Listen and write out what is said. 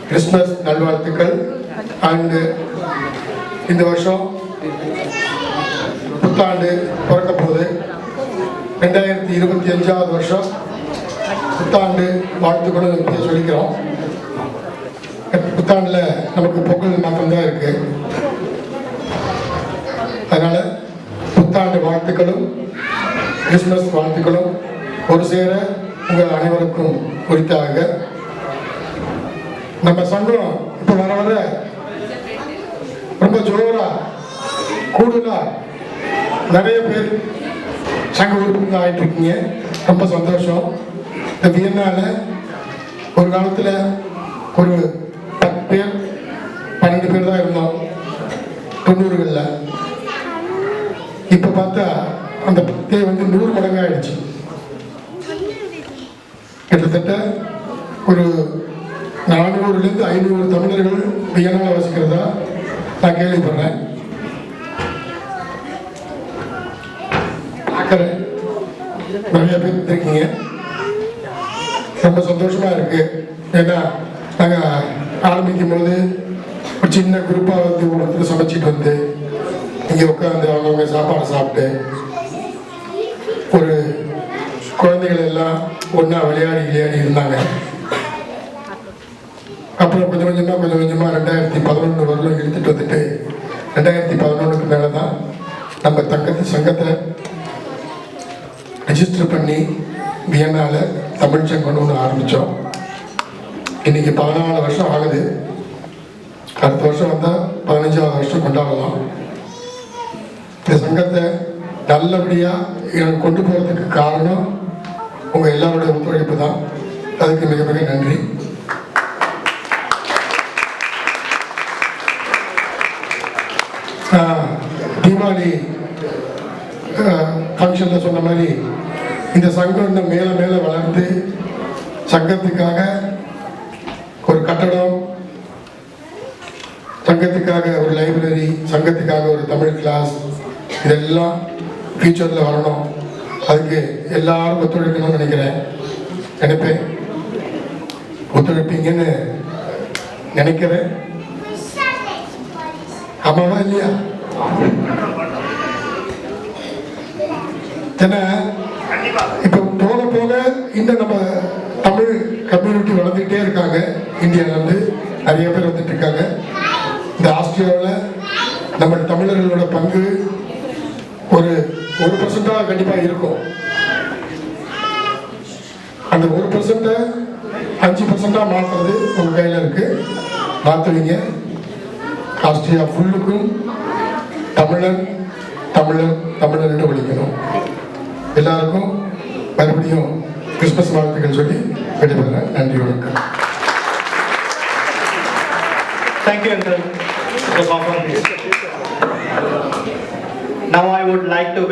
Christmas நல்வாழ்த்துக்கள். And இந்த வருஷம் புத்தாண்டு பிறக்க போகுது. 2025 வருஷம் புத்தாண்டு வாழ்த்துக்களும் சொல்லிக்கிறோம். புத்தாண்டில் நமக்கு பொங்கல் மாத்திரம்தான் இருக்கு. அதனால புத்தாண்டு வாழ்த்துக்களும் கிறிஸ்மஸ் வாழ்த்துக்களும் ஒரு சேர உங்கள் அனைவருக்கும் குறித்தாக. நம்ம சங்கம் இப்போ வர வர ரொம்ப ஜோரா கூடுதலா நிறைய பேர் சங்க உறுப்பினர் ஆகிட்டு இருக்கீங்க. ரொம்ப சந்தோஷம். இந்த வியன்னால ஒரு காலத்தில் ஒரு 10 பேர் 12 பேர் தான் இருந்தோம் 90களில். இப்போ பார்த்தா அந்த 10 வந்து 100 மடங்கு ஆயிடுச்சு. கிட்டத்தட்ட ஒரு 400லேருந்து 500 தமிழர்கள் வியன்னால வசிக்கிறதா நான் கேள்விப்படுறேன். நிறைய பேர் இருக்கீங்க. ரொம்ப சந்தோஷமா இருக்கு. ஏன்னா நாங்கள் ஆரம்பிக்கும் போது ஒரு சின்ன குரூப்பாக வந்து ஒருத்தர் சமைச்சிட்டு வந்து இங்கே உட்காந்து அவங்கவுங்க சாப்பாடு சாப்பிட்டு ஒரு குழந்தைகள் எல்லாம் ஒன்றா விளையாடி இருந்தாங்க. அப்புறம் கொஞ்சம் கொஞ்சமாக 2011 வரலும் இழுத்துட்டு வந்துட்டு 2011க்கு மேலே தான் நம்ம சங்கத்தை ரெஜிஸ்டர் பண்ணி வியன்னால தமிழ் சங்கம்னு ஒன்று ஆரம்பித்தோம். இன்னைக்கு 14 வருஷம் ஆகுது. அடுத்த வருஷம் வந்தால் 15வது வருஷம் கொண்டாடலாம். இந்த சங்கத்தை நல்லபடியாக எனக்கு கொண்டு போகிறதுக்கு காரணம் உங்கள் எல்லாருடைய ஒத்துழைப்பு தான். அதுக்கு மிக மிக நன்றி. தீபாவளி ஃபங்க்ஷனில் சொன்ன மாதிரி இந்த சங்கம் இன்னும் மேலே மேலே வளர்ந்து சங்கத்துக்காக ஒரு கட்டடம், சங்கத்துக்காக ஒரு லைப்ரரி, சங்கத்துக்காக ஒரு தமிழ் கிளாஸ், இதெல்லாம் ஃபியூச்சரில் வரணும். அதுக்கு எல்லாரும் ஒத்துழைக்கணும்னு நினைப்பேன். ஒத்துழைப்பீங்கன்னு நினைக்கிறேன். ஆமாவா இல்லையா? ஏன்னா இப்போ போக போக இன்னும் நம்ம தமிழ் கம்யூனிட்டி வளர்ந்துக்கிட்டே இருக்காங்க. இந்தியாவிலேருந்து நிறைய பேர் வந்துட்டு இருக்காங்க. இந்த ஆஸ்திரேலியாவில் நம்ம தமிழர்களோட பங்கு ஒரு 1% கண்டிப்பாக இருக்கும். அந்த 1% 5% மாற்றுறது உங்கள் கையில் இருக்கு. மாற்றுவீங்க. ஆஸ்திரேலியா ஃபுல்லுக்கும் தமிழர் ஒழிக்கணும். எல்லாருக்கும் மறுபடியும் கிறிஸ்மஸ் வாழ்த்துக்கள் சொல்லி விடைபெறுகிறேன். நன்றி, வணக்கம். Thank you, Uncle. Now I would like to